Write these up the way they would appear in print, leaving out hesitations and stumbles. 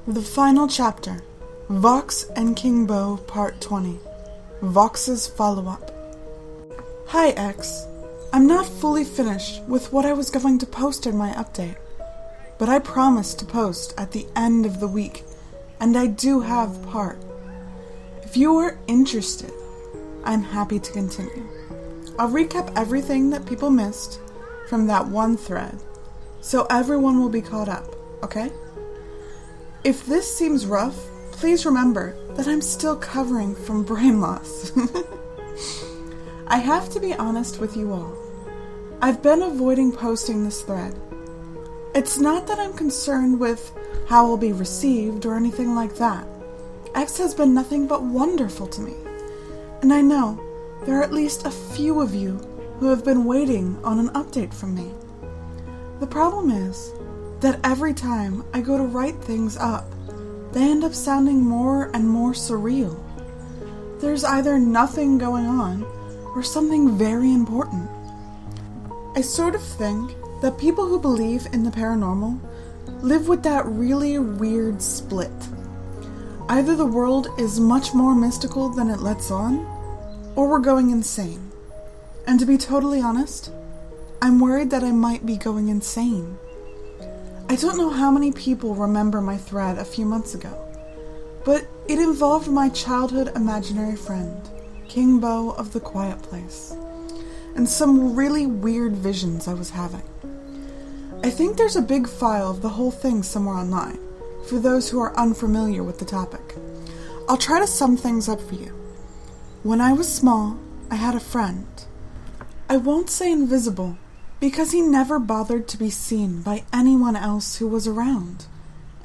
The final chapter, Vox and King Beau Part 20, Vox's follow-up. Hi X, I'm not fully finished with what I was going to post in my update, but I promised to post at the end of the week, and I do have part. If you are interested, I'm happy to continue. I'll recap everything that people missed from that one thread, so everyone will be caught up, okay? If this seems rough, please remember that I'm still recovering from brain loss. I have to be honest with you all. I've been avoiding posting this thread. It's not that I'm concerned with how it'll be received or anything like that. X has been nothing but wonderful to me. And I know there are at least a few of you who have been waiting on an update from me. The problem is that every time I go to write things up, they end up sounding more and more surreal. There's either nothing going on or something very important. I sort of think that people who believe in the paranormal live with that really weird split. Either the world is much more mystical than it lets on, or we're going insane. And to be totally honest, I'm worried that I might be going insane. I don't know how many people remember my thread a few months ago, but it involved my childhood imaginary friend, King Beau of the Quiet Place, and some really weird visions I was having. I think there's a big file of the whole thing somewhere online, for those who are unfamiliar with the topic. I'll try to sum things up for you. When I was small, I had a friend. I won't say invisible, because he never bothered to be seen by anyone else who was around,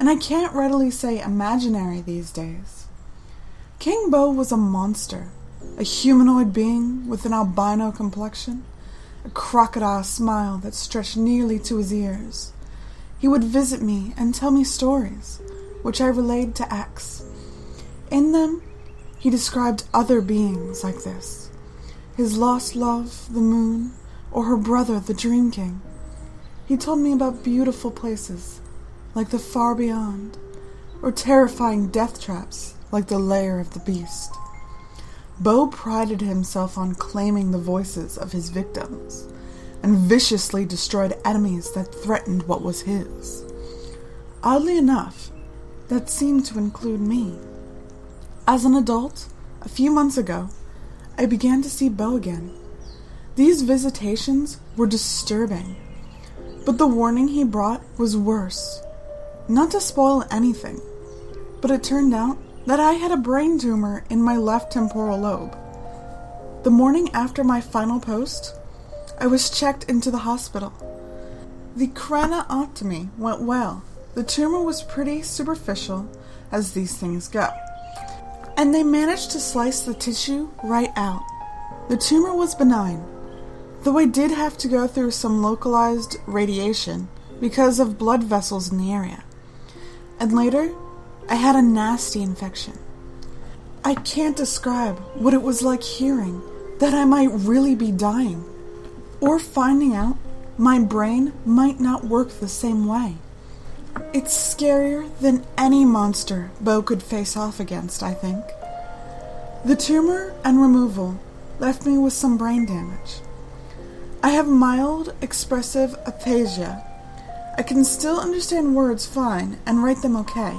and I can't readily say imaginary these days. King Beau was a monster, a humanoid being with an albino complexion, a crocodile smile that stretched nearly to his ears. He would visit me and tell me stories, which I relayed to X. In them, he described other beings like this: his lost love, the moon, or her brother, the Dream King. He told me about beautiful places, like the far beyond, or terrifying death traps, like the lair of the beast. Beau prided himself on claiming the voices of his victims, and viciously destroyed enemies that threatened what was his. Oddly enough, that seemed to include me. As an adult, a few months ago, I began to see Beau again. These visitations were disturbing, but the warning he brought was worse. Not to spoil anything, but it turned out that I had a brain tumor in my left temporal lobe. The morning after my final post, I was checked into the hospital. The craniotomy went well. The tumor was pretty superficial, as these things go, and they managed to slice the tissue right out. The tumor was benign, though I did have to go through some localized radiation because of blood vessels in the area. And later, I had a nasty infection. I can't describe what it was like hearing that I might really be dying, or finding out my brain might not work the same way. It's scarier than any monster Beau could face off against, I think. The tumor and removal left me with some brain damage. I have mild expressive aphasia. I can still understand words fine and write them okay.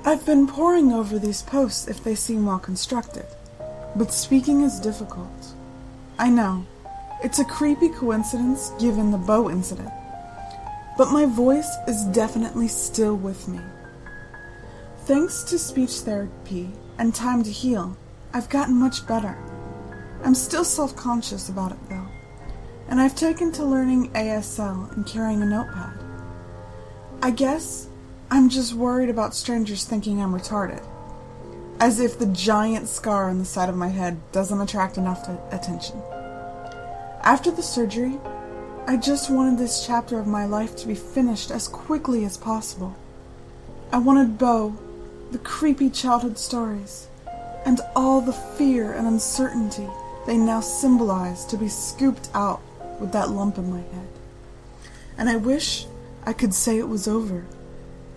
I've been poring over these posts if they seem well constructed, but speaking is difficult. I know, it's a creepy coincidence given the Beau incident, but my voice is definitely still with me. Thanks to speech therapy and time to heal, I've gotten much better. I'm still self-conscious about it though, and I've taken to learning ASL and carrying a notepad. I guess I'm just worried about strangers thinking I'm retarded, as if the giant scar on the side of my head doesn't attract enough attention. After the surgery, I just wanted this chapter of my life to be finished as quickly as possible. I wanted Beau, the creepy childhood stories, and all the fear and uncertainty they now symbolize to be scooped out with that lump in my head. And I wish I could say it was over.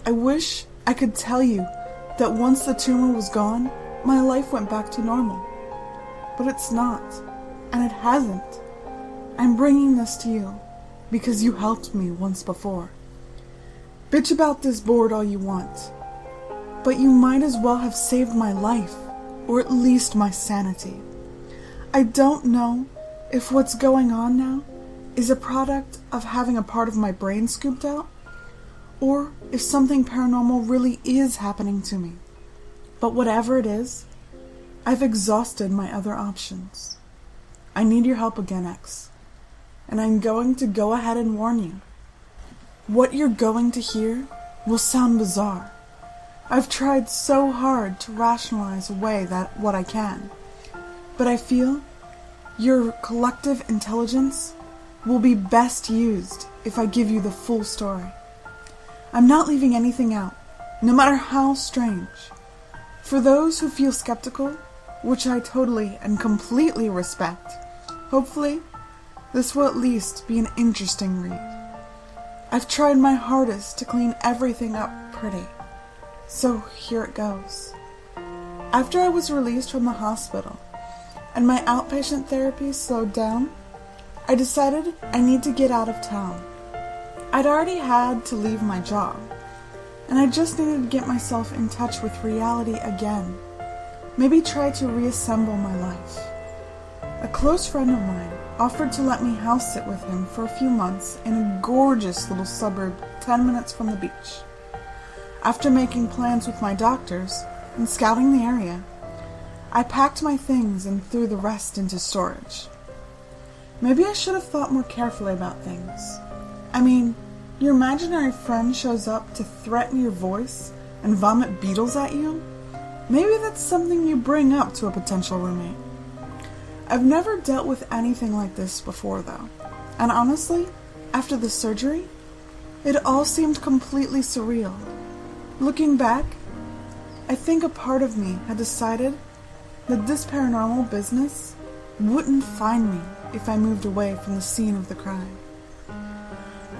I wish I could tell you that once the tumor was gone, my life went back to normal. But it's not, and it hasn't. I'm bringing this to you because you helped me once before. Bitch about this board all you want, but you might as well have saved my life, or at least my sanity. I don't know if what's going on now is a product of having a part of my brain scooped out, or if something paranormal really is happening to me. But whatever it is, I've exhausted my other options. I need your help again, X, and I'm going to go ahead and warn you. What you're going to hear will sound bizarre. I've tried so hard to rationalize away what I can, but I feel your collective intelligence will be best used if I give you the full story. I'm not leaving anything out, no matter how strange. For those who feel skeptical, which I totally and completely respect, hopefully this will at least be an interesting read. I've tried my hardest to clean everything up pretty, so here it goes. After I was released from the hospital and my outpatient therapy slowed down, I decided I need to get out of town. I'd already had to leave my job, and I just needed to get myself in touch with reality again. Maybe try to reassemble my life. A close friend of mine offered to let me house sit with him for a few months in a gorgeous little suburb 10 minutes from the beach. After making plans with my doctors and scouting the area, I packed my things and threw the rest into storage. Maybe I should have thought more carefully about things. I mean, your imaginary friend shows up to threaten your voice and vomit beetles at you? Maybe that's something you bring up to a potential roommate. I've never dealt with anything like this before, though. And honestly, after the surgery, it all seemed completely surreal. Looking back, I think a part of me had decided that this paranormal business wouldn't find me if I moved away from the scene of the crime.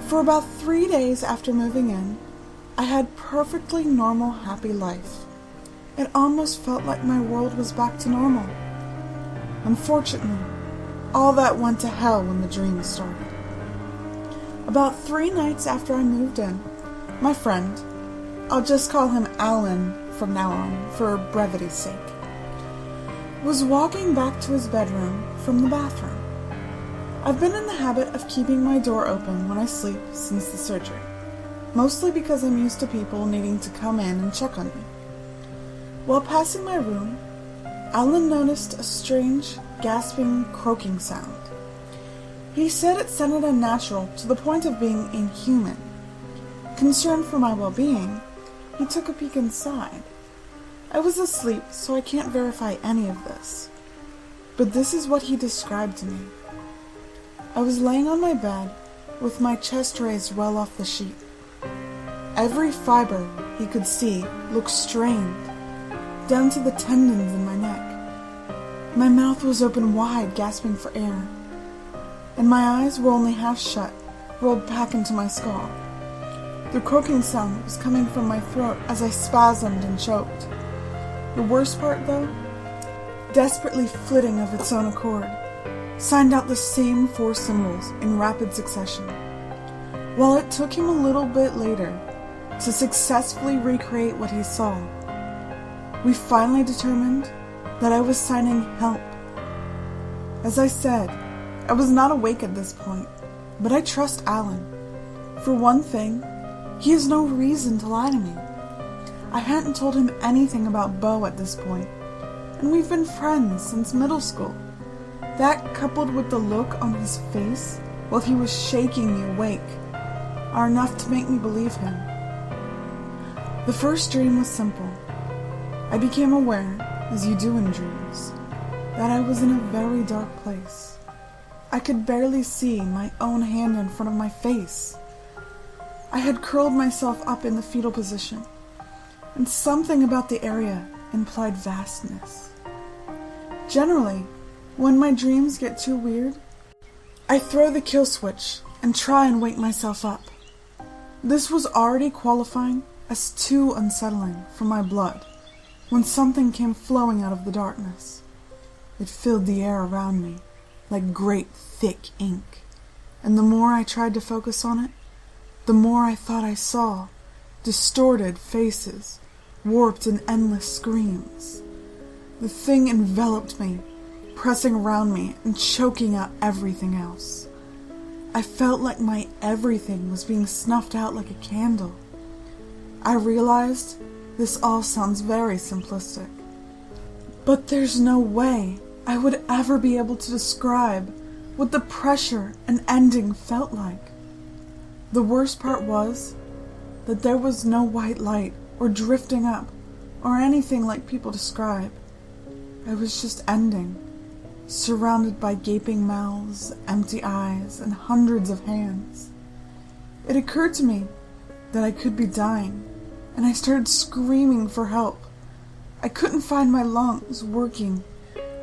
For about 3 days after moving in, I had perfectly normal, happy life. It almost felt like my world was back to normal. Unfortunately, all that went to hell when the dream started. About 3 nights after I moved in, my friend, I'll just call him Alan from now on for brevity's sake, was walking back to his bedroom from the bathroom. I've been in the habit of keeping my door open when I sleep since the surgery, mostly because I'm used to people needing to come in and check on me. While passing my room, Alan noticed a strange, gasping, croaking sound. He said it sounded unnatural to the point of being inhuman. Concerned for my well-being, he took a peek inside. I was asleep, so I can't verify any of this. But this is what he described to me. I was laying on my bed with my chest raised well off the sheet. Every fiber he could see looked strained, down to the tendons in my neck. My mouth was open wide, gasping for air, and my eyes were only half shut, rolled back into my skull. The croaking sound was coming from my throat as I spasmed and choked. The worst part, though, desperately flitting of its own accord, signed out the same 4 symbols in rapid succession. While it took him a little bit later to successfully recreate what he saw, we finally determined that I was signing help. As I said, I was not awake at this point, but I trust Alan. For one thing, he has no reason to lie to me. I hadn't told him anything about Beau at this point, and we've been friends since middle school. That, coupled with the look on his face while he was shaking me awake, are enough to make me believe him. The first dream was simple. I became aware, as you do in dreams, that I was in a very dark place. I could barely see my own hand in front of my face. I had curled myself up in the fetal position, and something about the area implied vastness. Generally, when my dreams get too weird, I throw the kill switch and try and wake myself up. This was already qualifying as too unsettling for my blood when something came flowing out of the darkness. It filled the air around me like great thick ink, and the more I tried to focus on it, the more I thought I saw distorted faces, warped in endless screams. The thing enveloped me, pressing around me and choking out everything else. I felt like my everything was being snuffed out like a candle. I realized this all sounds very simplistic, but there's no way I would ever be able to describe what the pressure and ending felt like. The worst part was that there was no white light or drifting up or anything like people describe. I was just ending, surrounded by gaping mouths, empty eyes, and hundreds of hands. It occurred to me that I could be dying, and I started screaming for help. I couldn't find my lungs working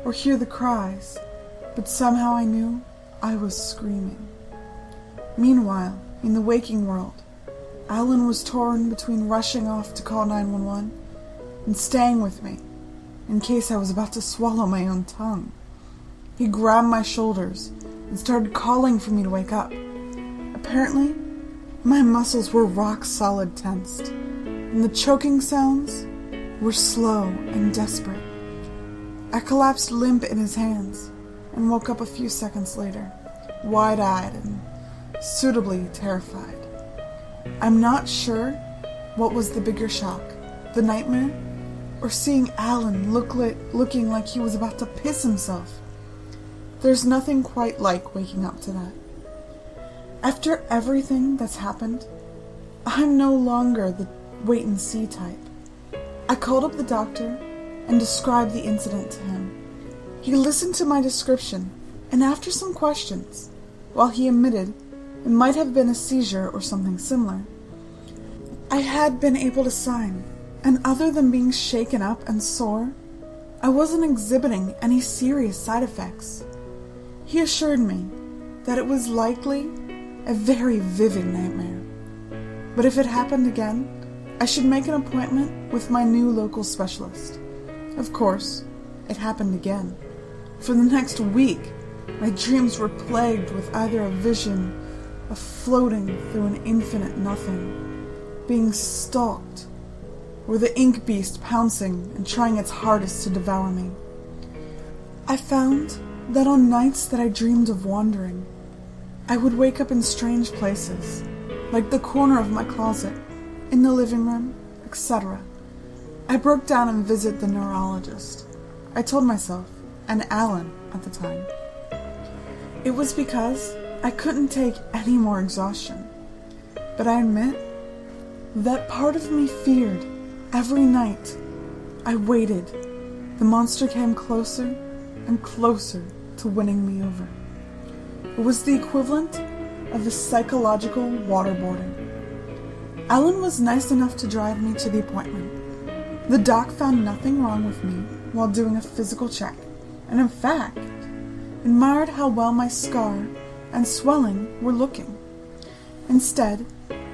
or hear the cries, but somehow I knew I was screaming. Meanwhile, in the waking world, Alan was torn between rushing off to call 911 and staying with me in case I was about to swallow my own tongue. He grabbed my shoulders and started calling for me to wake up. Apparently, my muscles were rock-solid tensed, and the choking sounds were slow and desperate. I collapsed limp in his hands and woke up a few seconds later, wide-eyed and suitably terrified. I'm not sure what was the bigger shock, the nightmare, or seeing Alan looking like he was about to piss himself. There's nothing quite like waking up to that. After everything that's happened, I'm no longer the wait-and-see type. I called up the doctor and described the incident to him. He listened to my description, and after some questions, while he admitted it might have been a seizure or something similar, I had been able to sign, and other than being shaken up and sore, I wasn't exhibiting any serious side effects. He assured me that it was likely a very vivid nightmare, but if it happened again, I should make an appointment with my new local specialist. Of course, it happened again. For the next week, my dreams were plagued with either a vision of floating through an infinite nothing, being stalked, or the ink beast pouncing and trying its hardest to devour me. I found that on nights that I dreamed of wandering, I would wake up in strange places, like the corner of my closet, in the living room, etc. I broke down and visited the neurologist. I told myself, and Alan at the time, it was because I couldn't take any more exhaustion. But I admit that part of me feared every night. I waited. The monster came closer and closer to winning me over. It was the equivalent of a psychological waterboarding. Alan was nice enough to drive me to the appointment. The doc found nothing wrong with me while doing a physical check, and in fact, admired how well my scar and swelling were looking. Instead,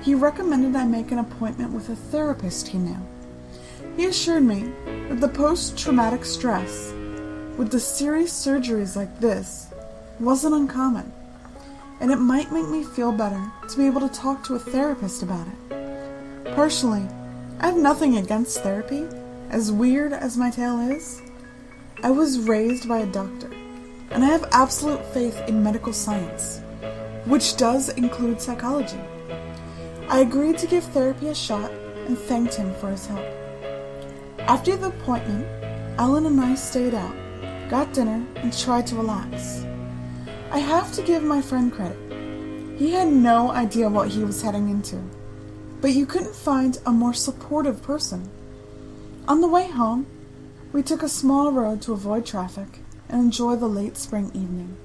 he recommended I make an appointment with a therapist he knew. He assured me that the post-traumatic stress with the serious surgeries like this wasn't uncommon, and it might make me feel better to be able to talk to a therapist about it. Personally, I have nothing against therapy, as weird as my tale is. I was raised by a doctor, and I have absolute faith in medical science, which does include psychology. I agreed to give therapy a shot and thanked him for his help. After the appointment, Alan and I stayed out, got dinner, and tried to relax. I have to give my friend credit. He had no idea what he was heading into, but you couldn't find a more supportive person. On the way home, we took a small road to avoid traffic and enjoy the late spring evening.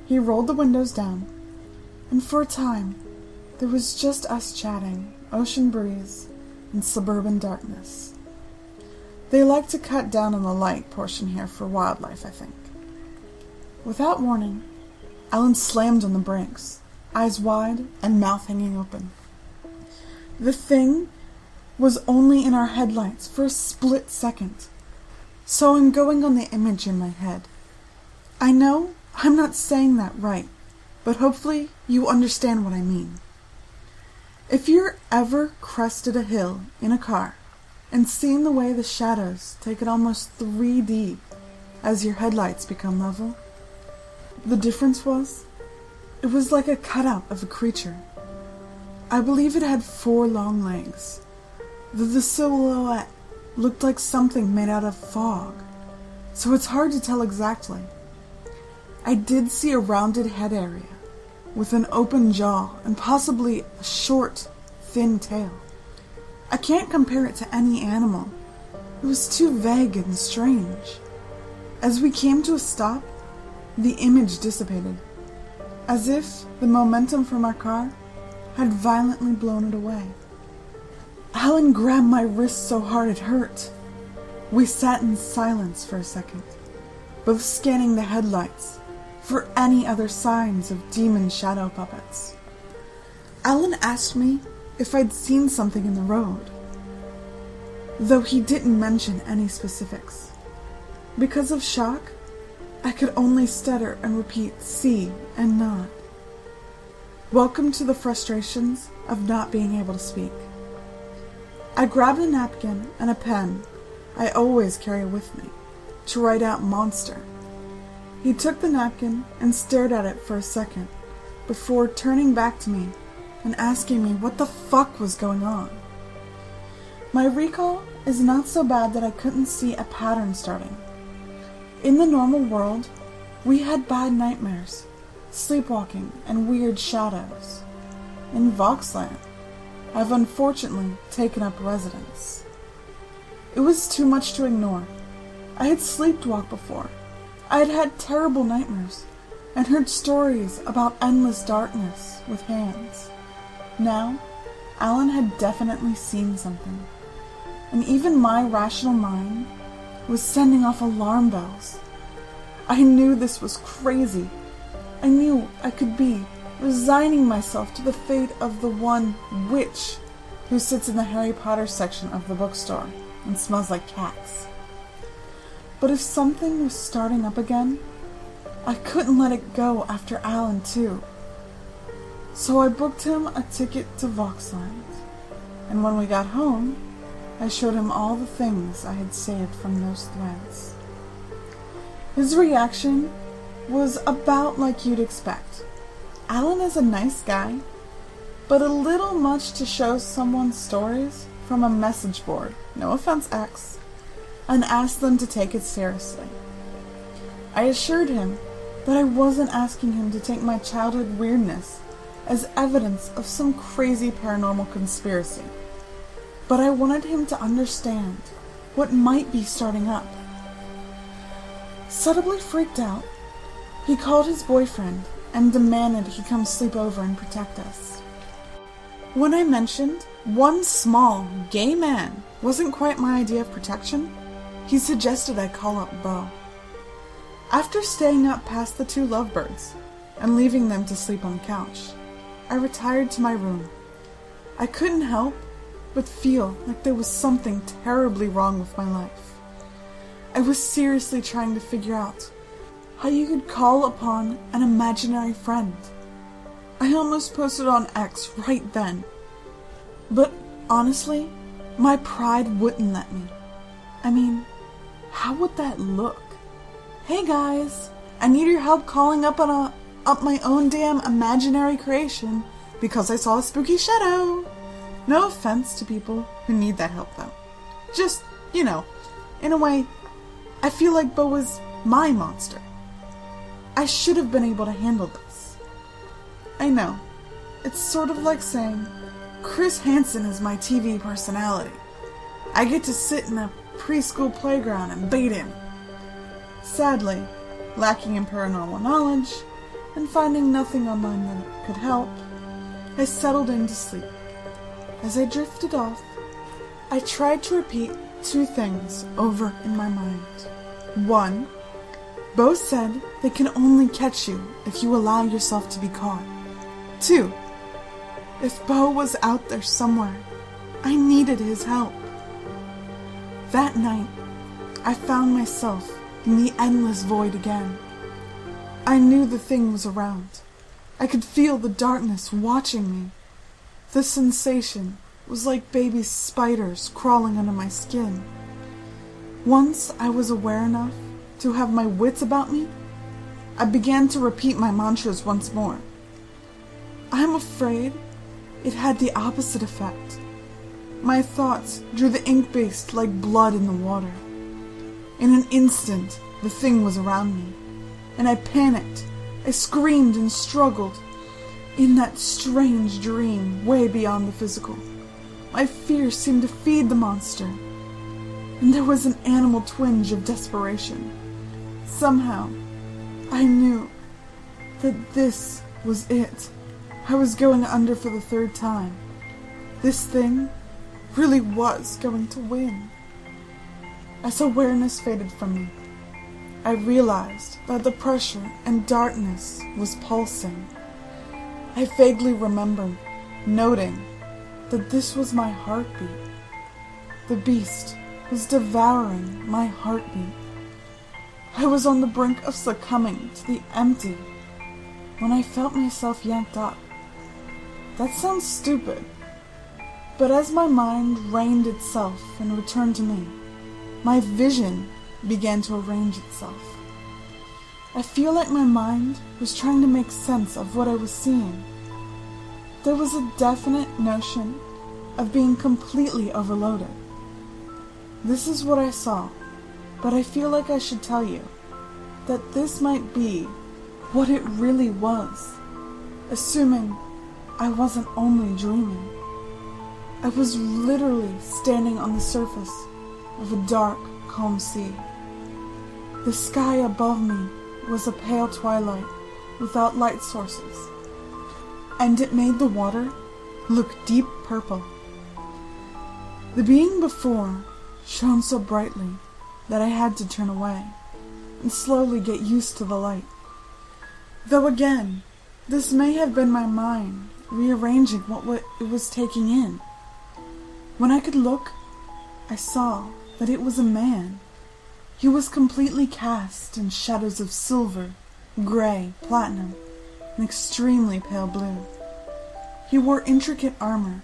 He rolled the windows down, and for a time, there was just us chatting, ocean breeze, and suburban darkness. They like to cut down on the light portion here for wildlife, I think. Without warning, Alan slammed on the brakes, eyes wide and mouth hanging open. The thing was only in our headlights for a split second, so I'm going on the image in my head. I know I'm not saying that right, but hopefully you understand what I mean. If you're ever crested a hill in a car and seen the way the shadows take it almost 3D as your headlights become level, the difference was, it was like a cutout of a creature. I believe it had 4 long legs. The silhouette looked like something made out of fog, so it's hard to tell exactly. I did see a rounded head area, with an open jaw and possibly a short, thin tail. I can't compare it to any animal. It was too vague and strange. As we came to a stop, the image dissipated, as if the momentum from our car had violently blown it away. Alan grabbed my wrist so hard it hurt. We sat in silence for a second, both scanning the headlights for any other signs of demon shadow puppets. Alan asked me if I'd seen something in the road, though he didn't mention any specifics. Because of shock, I could only stutter and repeat see and nod. Welcome to the frustrations of not being able to speak. I grabbed a napkin and a pen I always carry with me to write out monster. He took the napkin and stared at it for a second before turning back to me and asking me what the fuck was going on. My recall is not so bad that I couldn't see a pattern starting. In the normal world, we had bad nightmares, sleepwalking, and weird shadows. In Voxland, I've unfortunately taken up residence. It was too much to ignore. I had sleepwalked before. I had had terrible nightmares and heard stories about endless darkness with hands. Now, Alan had definitely seen something, and even my rational mind was sending off alarm bells. I knew this was crazy. I knew I could be resigning myself to the fate of the one witch who sits in the Harry Potter section of the bookstore and smells like cats. But if something was starting up again, I couldn't let it go after Alan too. So I booked him a ticket to Voxland, and when we got home, I showed him all the things I had saved from those threads. His reaction was about like you'd expect. Alan is a nice guy, but a little much to show someone stories from a message board, no offense X, and ask them to take it seriously. I assured him that I wasn't asking him to take my childhood weirdness as evidence of some crazy paranormal conspiracy, but I wanted him to understand what might be starting up. Subtly freaked out, he called his boyfriend and demanded he come sleep over and protect us. When I mentioned one small, gay man wasn't quite my idea of protection, he suggested I call up Beau. After staying up past the 2 lovebirds and leaving them to sleep on the couch, I retired to my room. I couldn't help but feel like there was something terribly wrong with my life. I was seriously trying to figure out how you could call upon an imaginary friend. I almost posted on X right then. But honestly, my pride wouldn't let me. I mean, how would that look? Hey guys, I need your help calling up my own damn imaginary creation because I saw a spooky shadow. No offense to people who need that help though. Just, in a way, I feel like Beau was my monster. I should have been able to handle this. I know, it's sort of like saying, Chris Hansen is my TV personality. I get to sit in a preschool playground and bait him. Sadly, lacking in paranormal knowledge, and finding nothing online that could help, I settled in to sleep. As I drifted off, I tried to repeat 2 things over in my mind. 1, Beau said they can only catch you if you allow yourself to be caught. 2, if Beau was out there somewhere, I needed his help. That night, I found myself in the endless void again. I knew the thing was around. I could feel the darkness watching me. The sensation was like baby spiders crawling under my skin. Once I was aware enough to have my wits about me, I began to repeat my mantras once more. I'm afraid it had the opposite effect. My thoughts drew the ink beast like blood in the water. In an instant, the thing was around me, and I panicked. I screamed and struggled in that strange dream way beyond the physical. My fear seemed to feed the monster, and there was an animal twinge of desperation. Somehow, I knew that this was it. I was going under for the third time. This thing really was going to win. As awareness faded from me, I realized that the pressure and darkness was pulsing. I vaguely remember noting that this was my heartbeat. The beast was devouring my heartbeat. I was on the brink of succumbing to the empty when I felt myself yanked up. That sounds stupid, but as my mind reined itself and returned to me, my vision began to arrange itself. I feel like my mind was trying to make sense of what I was seeing. There was a definite notion of being completely overloaded. This is what I saw, but I feel like I should tell you that this might be what it really was, assuming I wasn't only dreaming. I was literally standing on the surface of a dark, calm sea. The sky above me was a pale twilight without light sources, and it made the water look deep purple. The being before shone so brightly that I had to turn away and slowly get used to the light. Though again, this may have been my mind rearranging what it was taking in. When I could look, I saw that it was a man. He was completely cast in shadows of silver, gray, platinum, and extremely pale blue. He wore intricate armor,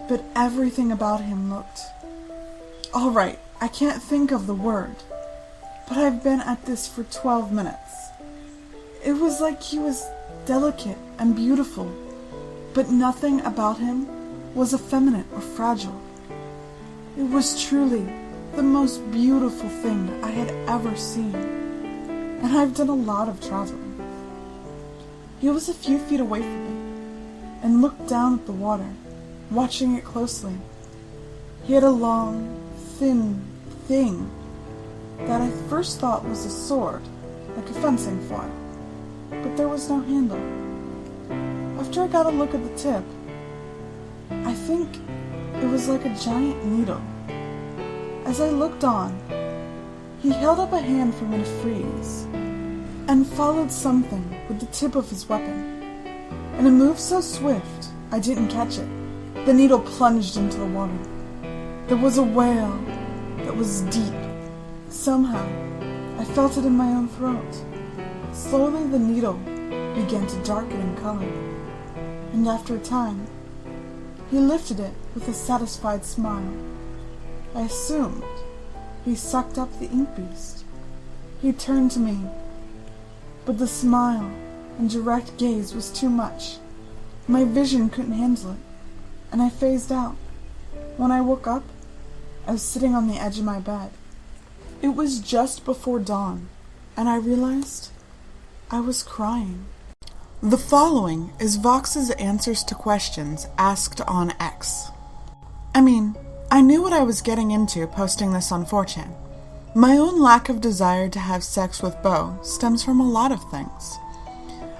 but everything about him looked... Alright, I can't think of the word, but I've been at this for 12 minutes. It was like he was delicate and beautiful, but nothing about him was effeminate or fragile. It was truly the most beautiful thing I had ever seen, and I've done a lot of traveling. He was a few feet away from me, and looked down at the water, watching it closely. He had a long, thin thing that I first thought was a sword, like a fencing foil, but there was no handle. After I got a look at the tip, I think it was like a giant needle. As I looked on, he held up a hand for me to freeze, and followed something with the tip of his weapon. In a move so swift, I didn't catch it. The needle plunged into the water. There was a wail that was deep. Somehow, I felt it in my own throat. Slowly the needle began to darken in color, and after a time, he lifted it with a satisfied smile. I assumed he sucked up the ink beast. He turned to me, but the smile and direct gaze was too much. My vision couldn't handle it, and I phased out. When I woke up, I was sitting on the edge of my bed. It was just before dawn, and I realized I was crying. The following is Vox's answers to questions asked on X. I knew what I was getting into posting this on 4chan. My own lack of desire to have sex with Beau stems from a lot of things.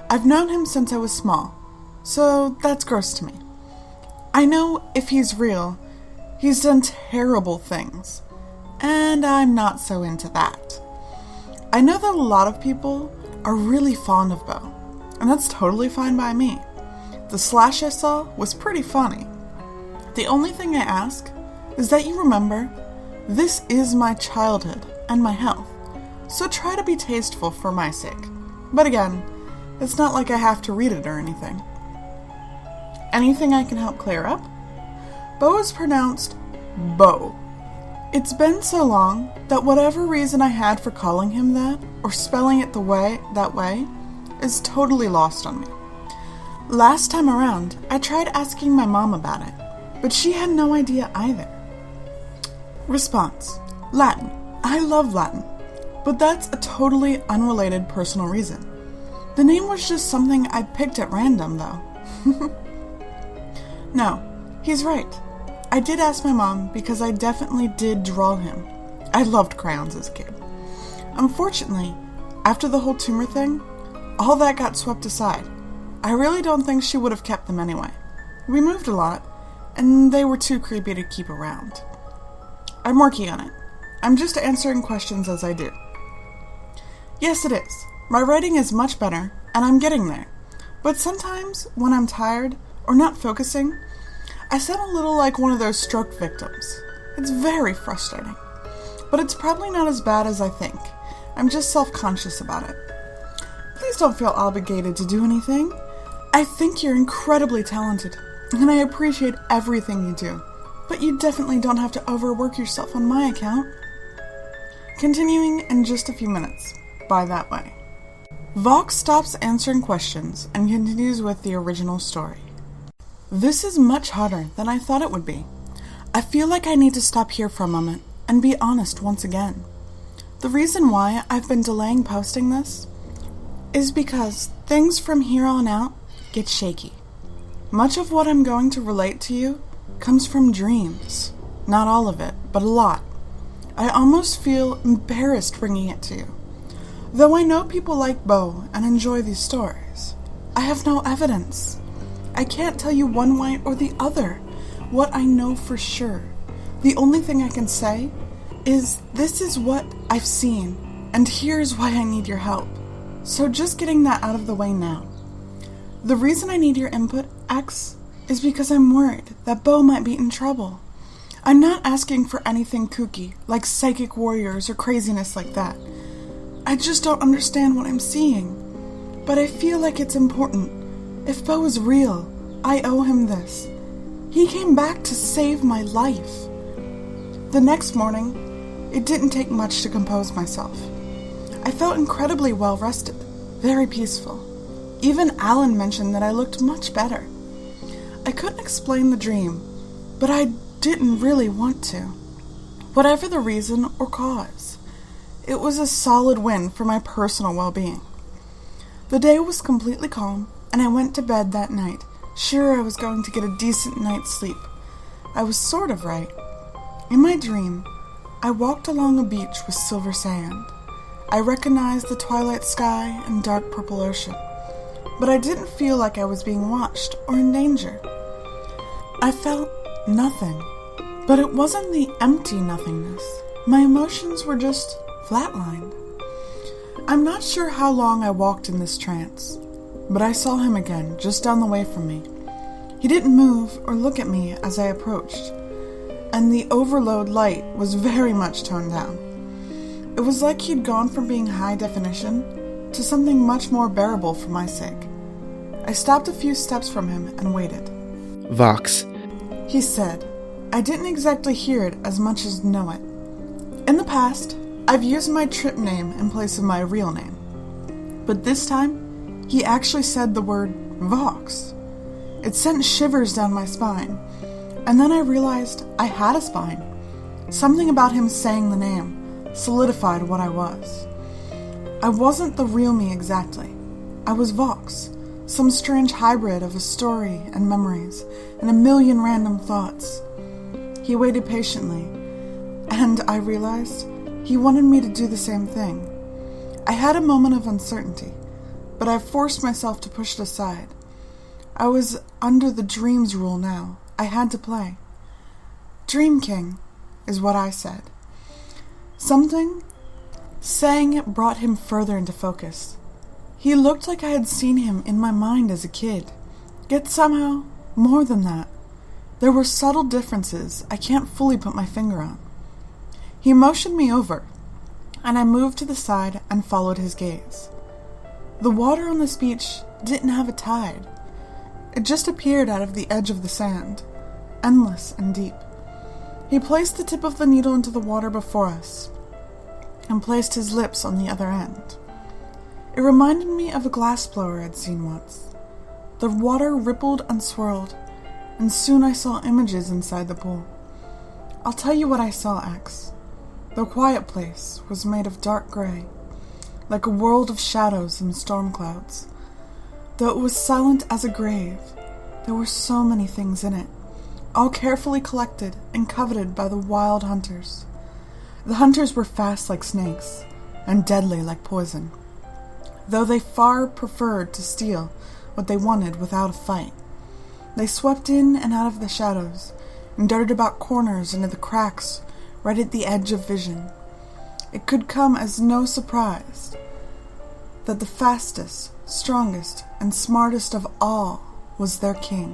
I've known him since I was small, so that's gross to me. I know if he's real, he's done terrible things, and I'm not so into that. I know that a lot of people are really fond of Beau, and that's totally fine by me. The slash I saw was pretty funny. The only thing I ask is that you remember, this is my childhood and my health, so try to be tasteful for my sake. But again, it's not like I have to read it or anything. Anything I can help clear up? Beau is pronounced Beau. It's been so long that whatever reason I had for calling him that, or spelling it that way, is totally lost on me. Last time around, I tried asking my mom about it, but she had no idea either. Response: Latin. I love Latin, but that's a totally unrelated personal reason. The name was just something I picked at random, though. No, he's right. I did ask my mom because I definitely did draw him. I loved crayons as a kid. Unfortunately, after the whole tumor thing, all that got swept aside. I really don't think she would have kept them anyway. We moved a lot, and they were too creepy to keep around. I'm working on it. I'm just answering questions as I do. Yes, it is. My writing is much better, and I'm getting there. But sometimes, when I'm tired, or not focusing, I sound a little like one of those stroke victims. It's very frustrating. But it's probably not as bad as I think. I'm just self-conscious about it. Please don't feel obligated to do anything. I think you're incredibly talented, and I appreciate everything you do. But you definitely don't have to overwork yourself on my account. Continuing in just a few minutes. By that way. Vox stops answering questions and continues with the original story. This is much harder than I thought it would be. I feel like I need to stop here for a moment and be honest once again. The reason why I've been delaying posting this is because things from here on out get shaky. Much of what I'm going to relate to you comes from dreams. Not all of it, but a lot. I almost feel embarrassed bringing it to you. Though I know people like Beau and enjoy these stories, I have no evidence. I can't tell you one way or the other what I know for sure. The only thing I can say is this is what I've seen, and here's why I need your help. So just getting that out of the way now. The reason I need your input, X, is because I'm worried that Beau might be in trouble. I'm not asking for anything kooky, like psychic warriors or craziness like that. I just don't understand what I'm seeing. But I feel like it's important. If Beau is real, I owe him this. He came back to save my life. The next morning, it didn't take much to compose myself. I felt incredibly well rested, very peaceful. Even Alan mentioned that I looked much better. I couldn't explain the dream, but I didn't really want to. Whatever the reason or cause, it was a solid win for my personal well-being. The day was completely calm, and I went to bed that night, sure I was going to get a decent night's sleep. I was sort of right. In my dream, I walked along a beach with silver sand. I recognized the twilight sky and dark purple ocean, but I didn't feel like I was being watched or in danger. I felt nothing, but it wasn't the empty nothingness. My emotions were just flatlined. I'm not sure how long I walked in this trance, but I saw him again just down the way from me. He didn't move or look at me as I approached, and the overload light was very much toned down. It was like he'd gone from being high definition to something much more bearable for my sake. I stopped a few steps from him and waited. Vox, he said. I didn't exactly hear it as much as know it. In the past, I've used my trip name in place of my real name. But this time, he actually said the word Vox. It sent shivers down my spine, and then I realized I had a spine. Something about him saying the name solidified what I was. I wasn't the real me exactly. I was Vox, some strange hybrid of a story and memories and a million random thoughts. He waited patiently, and I realized he wanted me to do the same thing. I had a moment of uncertainty, but I forced myself to push it aside. I was under the dreams rule now. I had to play. Dream King is what I said. Something saying it brought him further into focus. He looked like I had seen him in my mind as a kid, yet somehow more than that. There were subtle differences I can't fully put my finger on. He motioned me over, and I moved to the side and followed his gaze. The water on this beach didn't have a tide. It just appeared out of the edge of the sand, endless and deep. He placed the tip of the needle into the water before us, and placed his lips on the other end. It reminded me of a glass blower I'd seen once. The water rippled and swirled, and soon I saw images inside the pool. I'll tell you what I saw, X. The quiet place was made of dark gray, like a world of shadows and storm clouds. Though it was silent as a grave, there were so many things in it, all carefully collected and coveted by the wild hunters. The hunters were fast like snakes, and deadly like poison, though they far preferred to steal what they wanted without a fight. They swept in and out of the shadows, and darted about corners into the cracks right at the edge of vision. It could come as no surprise that the fastest, strongest, and smartest of all was their king.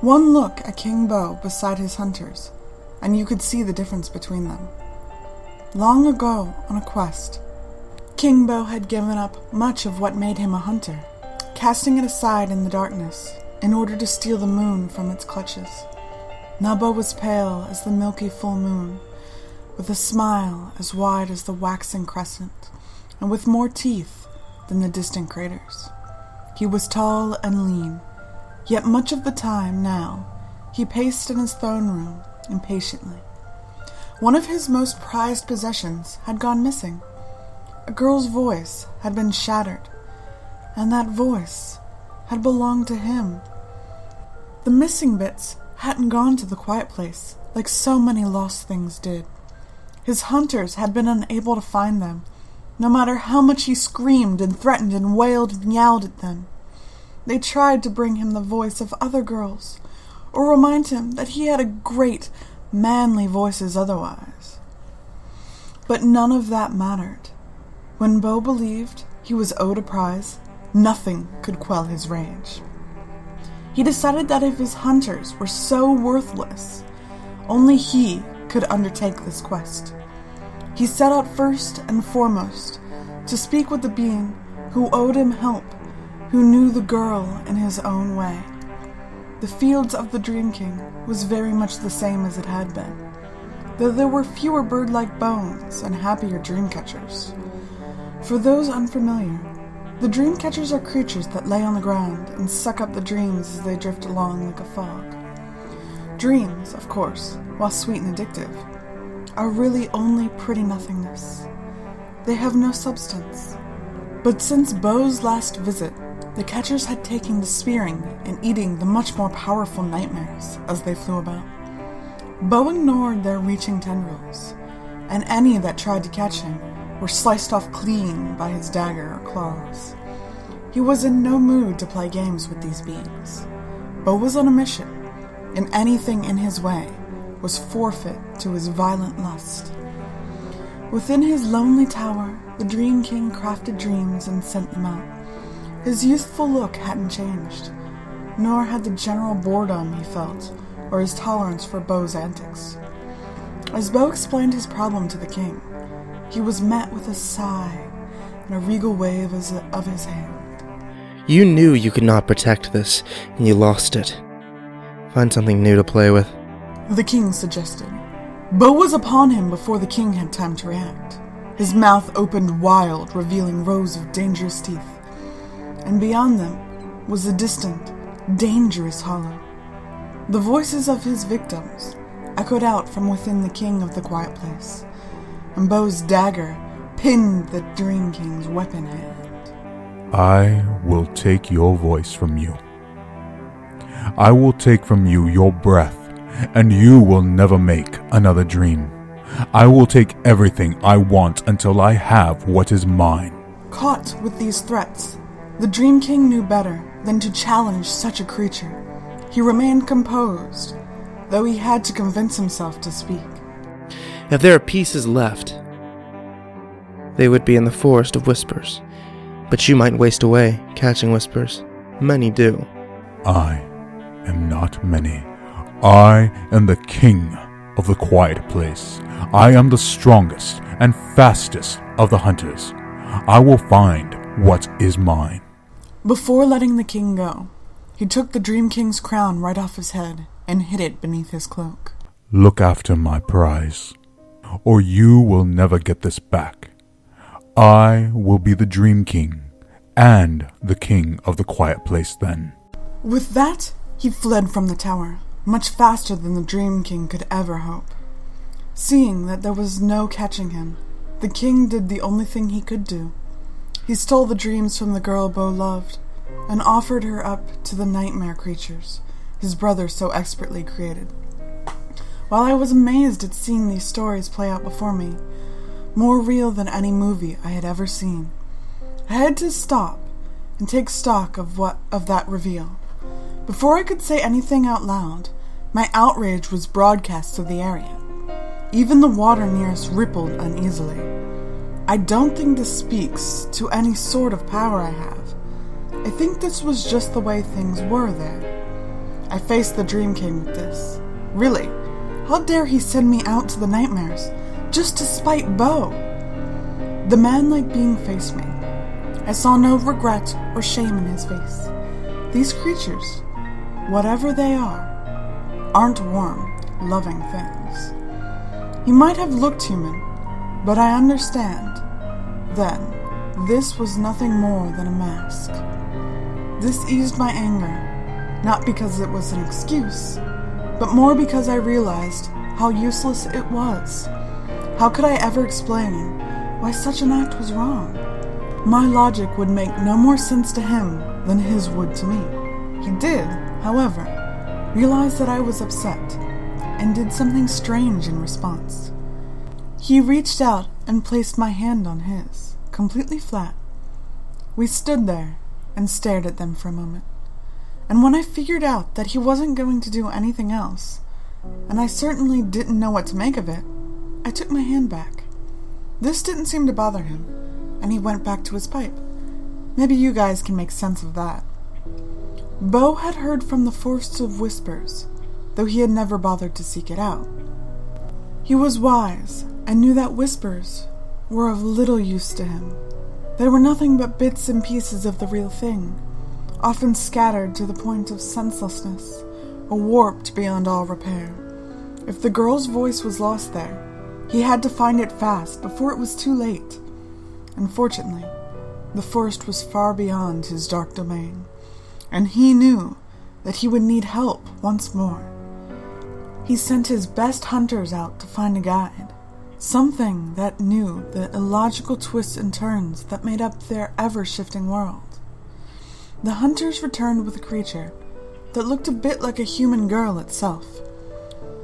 One look at King Beau beside his hunters, and you could see the difference between them. Long ago, on a quest, King Beau had given up much of what made him a hunter, casting it aside in the darkness in order to steal the moon from its clutches. Now Beau was pale as the milky full moon, with a smile as wide as the waxing crescent, and with more teeth than the distant craters. He was tall and lean, yet much of the time now he paced in his throne room impatiently. One of his most prized possessions had gone missing. A girl's voice had been shattered, and that voice had belonged to him. The missing bits hadn't gone to the quiet place like so many lost things did. His hunters had been unable to find them, no matter how much he screamed and threatened and wailed and yowled at them. They tried to bring him the voice of other girls, or remind him that he had a great, manly voices otherwise. But none of that mattered. When Beau believed he was owed a prize, nothing could quell his rage. He decided that if his hunters were so worthless, only he could undertake this quest. He set out first and foremost to speak with the being who owed him help, who knew the girl in his own way. The fields of the Dream King was very much the same as it had been, though there were fewer bird-like bones and happier dream catchers. For those unfamiliar, the dream catchers are creatures that lay on the ground and suck up the dreams as they drift along like a fog. Dreams, of course, while sweet and addictive, are really only pretty nothingness. They have no substance. But since Beau's last visit, the catchers had taken to spearing and eating the much more powerful nightmares as they flew about. Beau ignored their reaching tendrils, and any that tried to catch him were sliced off clean by his dagger or claws. He was in no mood to play games with these beings. Beau was on a mission, and anything in his way was forfeit to his violent lust. Within his lonely tower, the Dream King crafted dreams and sent them out. His youthful look hadn't changed, nor had the general boredom he felt, or his tolerance for Beau's antics. As Beau explained his problem to the king, he was met with a sigh and a regal wave of his hand. You knew you could not protect this, and you lost it. Find something new to play with. The king suggested. Beau was upon him before the king had time to react. His mouth opened wide, revealing rows of dangerous teeth, and beyond them was a distant, dangerous hollow. The voices of his victims echoed out from within the king of the quiet place, and Beau's dagger pinned the Dream King's weapon hand. I will take your voice from you. I will take from you your breath, and you will never make another dream. I will take everything I want until I have what is mine. Caught with these threats, the Dream King knew better than to challenge such a creature. He remained composed, though he had to convince himself to speak. If there are pieces left, they would be in the forest of whispers. But you might waste away catching whispers. Many do. I am not many, I am the king of the quiet place. I am the strongest and fastest of the hunters. I will find what is mine. Before letting the king go, he took the Dream King's crown right off his head and hid it beneath his cloak. Look after my prize, or you will never get this back. I will be the Dream King and the king of the quiet place then. With that, he fled from the tower, much faster than the Dream King could ever hope. Seeing that there was no catching him, the king did the only thing he could do. He stole the dreams from the girl Beau loved and offered her up to the nightmare creatures his brother so expertly created. While I was amazed at seeing these stories play out before me, more real than any movie I had ever seen, I had to stop and take stock of that reveal. Before I could say anything out loud, my outrage was broadcast to the area. Even the water near us rippled uneasily. I don't think this speaks to any sort of power I have. I think this was just the way things were there. I faced the Dream King with this. Really, how dare he send me out to the nightmares just to spite Beau? The man-like being faced me. I saw no regret or shame in his face. These creatures, whatever they are, aren't warm, loving things. He might have looked human, but I understand. Then, this was nothing more than a mask. This eased my anger, not because it was an excuse, but more because I realized how useless it was. How could I ever explain why such an act was wrong? My logic would make no more sense to him than his would to me. He did, however, realize that I was upset, and did something strange in response. He reached out and placed my hand on his, completely flat. We stood there and stared at them for a moment. And when I figured out that he wasn't going to do anything else, and I certainly didn't know what to make of it, I took my hand back. This didn't seem to bother him, and he went back to his pipe. Maybe you guys can make sense of that. Beau had heard from the Forest of Whispers, though he had never bothered to seek it out. He was wise, and knew that whispers were of little use to him. They were nothing but bits and pieces of the real thing, often scattered to the point of senselessness, or warped beyond all repair. If the girl's voice was lost there, he had to find it fast before it was too late. Unfortunately, the forest was far beyond his dark domain, and he knew that he would need help once more. He sent his best hunters out to find a guide, something that knew the illogical twists and turns that made up their ever-shifting world. The hunters returned with a creature that looked a bit like a human girl itself,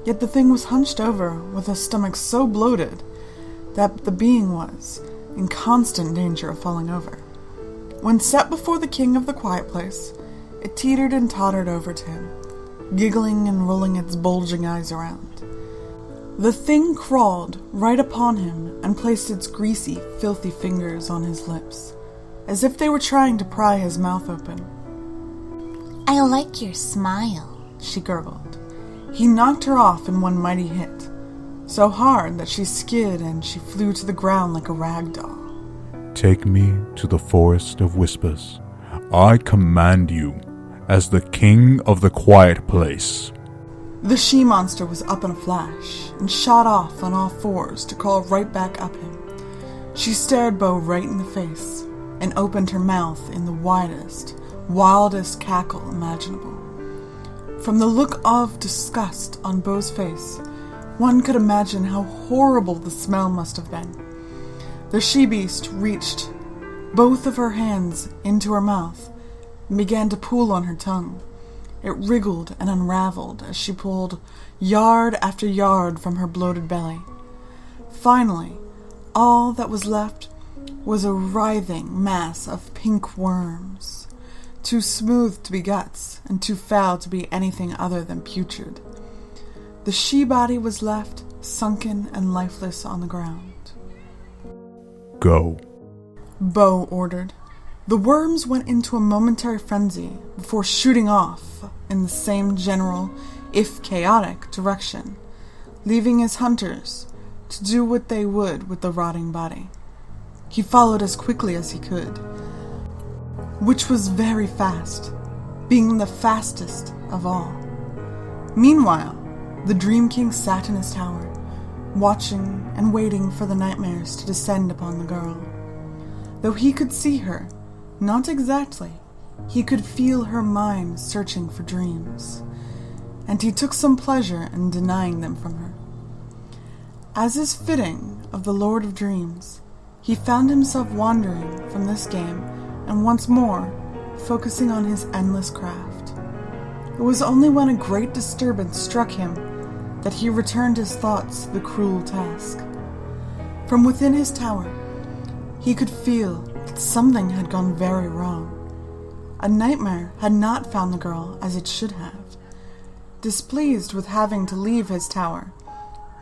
yet the thing was hunched over with a stomach so bloated that the being was in constant danger of falling over. When set before the king of the quiet place, it teetered and tottered over to him, giggling and rolling its bulging eyes around. The thing crawled right upon him and placed its greasy, filthy fingers on his lips, as if they were trying to pry his mouth open. "I like your smile," she gurgled. He knocked her off in one mighty hit, so hard that she skid and she flew to the ground like a rag doll. Take me to the Forest of Whispers. I command you as the king of the quiet place. The she-monster was up in a flash and shot off on all fours to crawl right back up him. She stared Beau right in the face and opened her mouth in the widest, wildest cackle imaginable. From the look of disgust on Beau's face, one could imagine how horrible the smell must have been. The she-beast reached both of her hands into her mouth and began to pull on her tongue. It wriggled and unraveled as she pulled yard after yard from her bloated belly. Finally, all that was left was a writhing mass of pink worms, too smooth to be guts and too foul to be anything other than putrid. The she-body was left sunken and lifeless on the ground. Go, Beau ordered. The worms went into a momentary frenzy before shooting off in the same general, if chaotic, direction, leaving his hunters to do what they would with the rotting body. He followed as quickly as he could, which was very fast, being the fastest of all. Meanwhile, the Dream King sat in his tower, watching and waiting for the nightmares to descend upon the girl. Though he could see her, not exactly, he could feel her mind searching for dreams, and he took some pleasure in denying them from her. As is fitting of the Lord of Dreams, he found himself wandering from this game and once more focusing on his endless craft. It was only when a great disturbance struck him that he returned his thoughts to the cruel task. From within his tower, he could feel that something had gone very wrong. A nightmare had not found the girl as it should have. Displeased with having to leave his tower,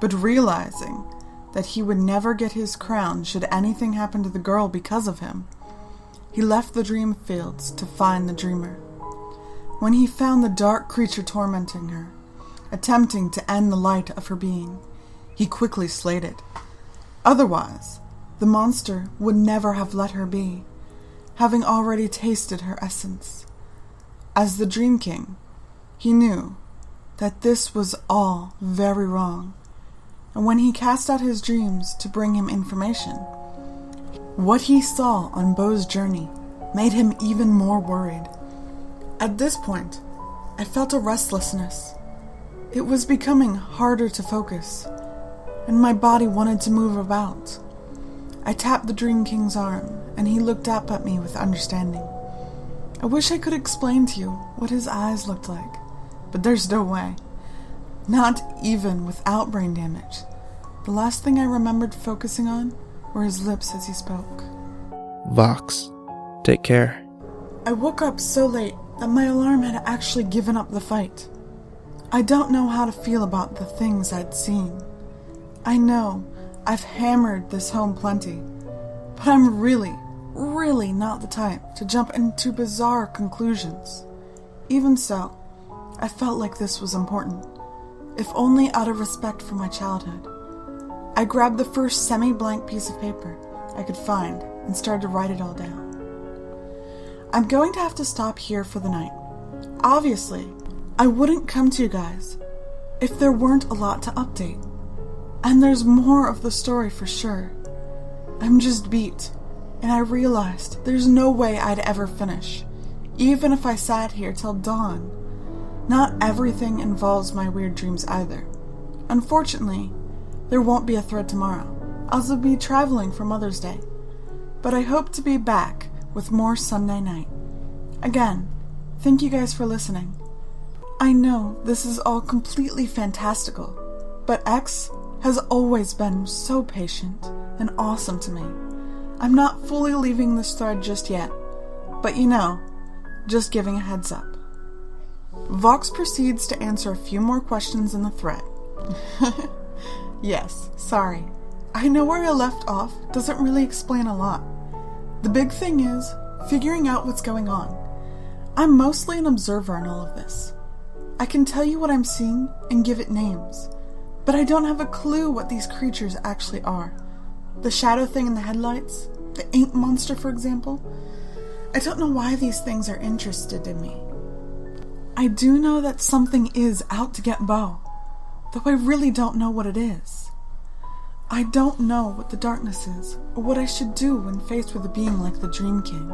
but realizing that he would never get his crown should anything happen to the girl because of him, he left the dream fields to find the dreamer. When he found the dark creature tormenting her, attempting to end the light of her being, he quickly slayed it. Otherwise, the monster would never have let her be, having already tasted her essence. As the Dream King, he knew that this was all very wrong, and when he cast out his dreams to bring him information, what he saw on Beau's journey made him even more worried. At this point, I felt a restlessness. It was becoming harder to focus, and my body wanted to move about. I tapped the Dream King's arm, and he looked up at me with understanding. I wish I could explain to you what his eyes looked like, but there's no way. Not even without brain damage. The last thing I remembered focusing on were his lips as he spoke. Vox, take care. I woke up so late that my alarm had actually given up the fight. I don't know how to feel about the things I'd seen. I know I've hammered this home plenty, but I'm really not the type to jump into bizarre conclusions. Even so, I felt like this was important, if only out of respect for my childhood. I grabbed the first semi-blank piece of paper I could find and started to write it all down. I'm going to have to stop here for the night. Obviously, I wouldn't come to you guys if there weren't a lot to update. And there's more of the story for sure. I'm just beat, and I realized there's no way I'd ever finish, even if I sat here till dawn. Not everything involves my weird dreams either. Unfortunately, there won't be a thread tomorrow. I'll be traveling for Mother's Day. But I hope to be back with more Sunday night. Again, thank you guys for listening. I know this is all completely fantastical, but X has always been so patient and awesome to me. I'm not fully leaving this thread just yet, but just giving a heads up. Vox proceeds to answer a few more questions in the thread. Yes, sorry. I know where I left off doesn't really explain a lot. The big thing is figuring out what's going on. I'm mostly an observer in all of this. I can tell you what I'm seeing and give it names, but I don't have a clue what these creatures actually are. The shadow thing in the headlights, the ink monster for example. I don't know why these things are interested in me. I do know that something is out to get Beau, though I really don't know what it is. I don't know what the darkness is, or what I should do when faced with a being like the Dream King.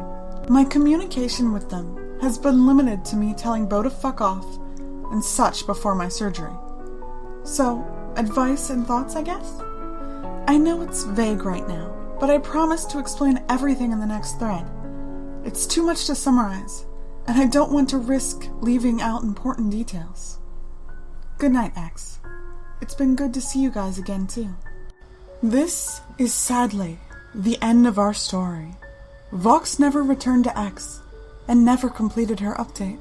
My communication with them has been limited to me telling Beau to fuck off and such before my surgery. So, advice and thoughts, I guess? I know it's vague right now, but I promise to explain everything in the next thread. It's too much to summarize, and I don't want to risk leaving out important details. Good night, X. It's been good to see you guys again, too. This is sadly the end of our story. Vox never returned to X, and never completed her update.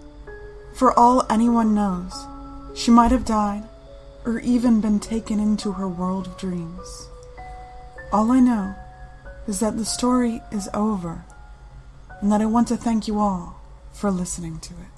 For all anyone knows, she might have died, or even been taken into her world of dreams. All I know is that the story is over, and that I want to thank you all for listening to it.